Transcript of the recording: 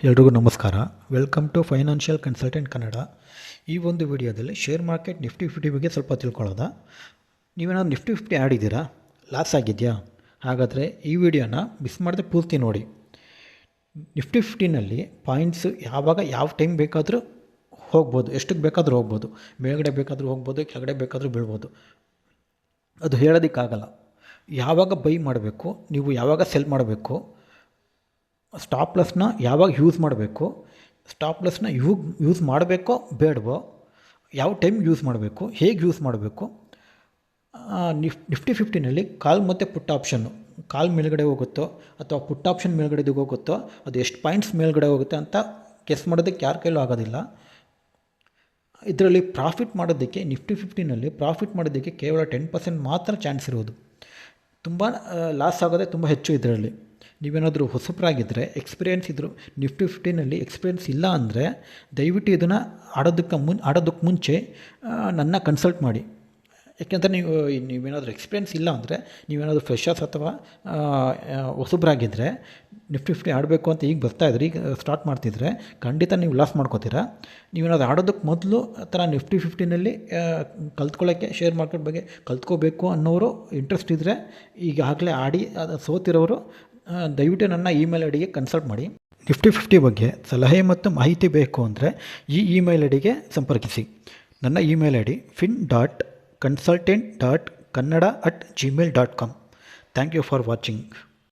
ಎಲ್ರಿಗೂ ನಮಸ್ಕಾರ. Welcome to financial consultant Kannada. ಈ ಒಂದು ವಿಡಿಯೋದಲ್ಲಿ ಶೇರ್ ಮಾರ್ಕೆಟ್ ನಿಫ್ಟಿ 50 ಬಗ್ಗೆ ಸ್ವಲ್ಪ ತಿಳ್ಕೊಳ್ಳೋದ. ನೀವೇನಾದ್ರು ನಿಫ್ಟಿ 50 ಆಡಿದ್ದೀರಾ? ಲಾಸ್ ಆಗಿದೆಯಾ? ಹಾಗಾದರೆ ಈ ವಿಡಿಯೋನ ಮಿಸ್ ಮಾಡದೆ ಪೂರ್ತಿ ನೋಡಿ. ನಿಫ್ಟಿ 50ನಲ್ಲಿ ಪಾಯಿಂಟ್ಸು ಯಾವಾಗ ಯಾವ ಟೈಮ್ ಬೇಕಾದರೂ ಹೋಗ್ಬೋದು, ಎಷ್ಟಕ್ಕೆ ಬೇಕಾದರೂ ಹೋಗ್ಬೋದು. ಮೇಲ್ಗಡೆ ಬೇಕಾದರೂ ಹೋಗ್ಬೋದು, ಕೆಳಗಡೆ ಬೇಕಾದರೂ ಬೀಳ್ಬೋದು. ಅದು ಹೇಳೋದಕ್ಕಾಗಲ್ಲ. ಯಾವಾಗ ಬೈ ಮಾಡಬೇಕು, ನೀವು ಯಾವಾಗ ಸೆಲ್ ಮಾಡಬೇಕು, ಸ್ಟಾಪ್ ಲಾಸ್ನ ಯಾವಾಗ ಯೂಸ್ ಮಾಡಬೇಕು, ಸ್ಟಾಪ್ ಲಾಸ್ನ ಯೂಸ್ ಮಾಡಬೇಕೋ ಬೇಡವೋ, ಯಾವ ಟೈಮ್ ಯೂಸ್ ಮಾಡಬೇಕು, ಹೇಗೆ ಯೂಸ್ ಮಾಡಬೇಕು. ನಿಫ್ಟಿ 50ನಲ್ಲಿ ಕಾಲ್ ಮತ್ತು ಪುಟ್ ಆಪ್ಷನ್ನು, ಕಾಲ್ ಮೇಲ್ಗಡೆ ಹೋಗುತ್ತೋ ಅಥವಾ ಪುಟ್ ಆಪ್ಷನ್ ಮೇಲ್ಗಡೆ ಹೋಗುತ್ತೋ, ಅದು ಎಷ್ಟು ಪಾಯಿಂಟ್ಸ್ ಮೇಲ್ಗಡೆ ಹೋಗುತ್ತೆ ಅಂತ ಗೆಸ್ ಮಾಡೋದಕ್ಕೆ ಯಾರ ಕೈಲೂ ಆಗೋದಿಲ್ಲ. ಇದರಲ್ಲಿ ಪ್ರಾಫಿಟ್ ಮಾಡೋದಕ್ಕೆ ನಿಫ್ಟಿ 50ನಲ್ಲಿ ಪ್ರಾಫಿಟ್ ಮಾಡೋದಕ್ಕೆ ಕೇವಲ 10% ಮಾತ್ರ ಚಾನ್ಸ್ ಇರೋದು. ತುಂಬ ಲಾಸ್ ಆಗೋದೇ ತುಂಬ ಹೆಚ್ಚು. ಇದರಲ್ಲಿ ನೀವೇನಾದರೂ ಹೊಸಬರಾಗಿದ್ದರೆ, ಎಕ್ಸ್ಪೀರಿಯೆನ್ಸ್ ಇದ್ದರೂ ನಿಫ್ಟಿ 50ನಲ್ಲಿ ಎಕ್ಸ್ಪೀರಿಯೆನ್ಸ್ ಇಲ್ಲ ಅಂದರೆ ದಯವಿಟ್ಟು ಇದನ್ನು ಆಡೋದಕ್ಕೆ ಮುಂಚೆ ನನ್ನ ಕನ್ಸಲ್ಟ್ ಮಾಡಿ. ಯಾಕೆಂದರೆ ನೀವೇನಾದರೂ ಎಕ್ಸ್ಪೀರಿಯೆನ್ಸ್ ಇಲ್ಲ ಅಂದರೆ, ನೀವೇನಾದರೂ ಫ್ರೆಷರ್ಸ್ ಅಥವಾ ಹೊಸಬರಾಗಿದ್ದರೆ ನಿಫ್ಟಿ 50 ಆಡಬೇಕು ಅಂತ ಈಗ ಬರ್ತಾಯಿದ್ರೆ, ಈಗ ಸ್ಟಾರ್ಟ್ ಮಾಡ್ತಿದ್ರೆ ಖಂಡಿತ ನೀವು ಲಾಸ್ ಮಾಡ್ಕೋತೀರಾ. ನೀವೇನಾದರೂ ಆಡೋದಕ್ಕೆ ಮೊದಲು ಆ ಥರ ನಿಫ್ಟಿ 50ನಲ್ಲಿ ಕಲ್ತ್ಕೊಳ್ಳೋಕ್ಕೆ, ಶೇರ್ ಮಾರ್ಕೆಟ್ ಬಗ್ಗೆ ಕಲ್ತ್ಕೋಬೇಕು ಅನ್ನೋರು ಇಂಟ್ರೆಸ್ಟ್ ಇದ್ದರೆ, ಈಗಾಗಲೇ ಆಡಿ ಸೋತಿರೋರು ದಯವಿಟ್ಟು ನನ್ನ ಇಮೇಲ್ ಐ ಡಿಗೆ ಕನ್ಸಲ್ಟ್ ಮಾಡಿ. ನಿಫ್ಟಿ 50 ಬಗ್ಗೆ ಸಲಹೆ ಮತ್ತು ಮಾಹಿತಿ ಬೇಕು ಅಂದರೆ ಈ ಇಮೇಲ್ ಐ ಡಿಗೆ ಸಂಪರ್ಕಿಸಿ. ನನ್ನ email I D fin.consultant.kannada@gmail.com. Thank you for watching.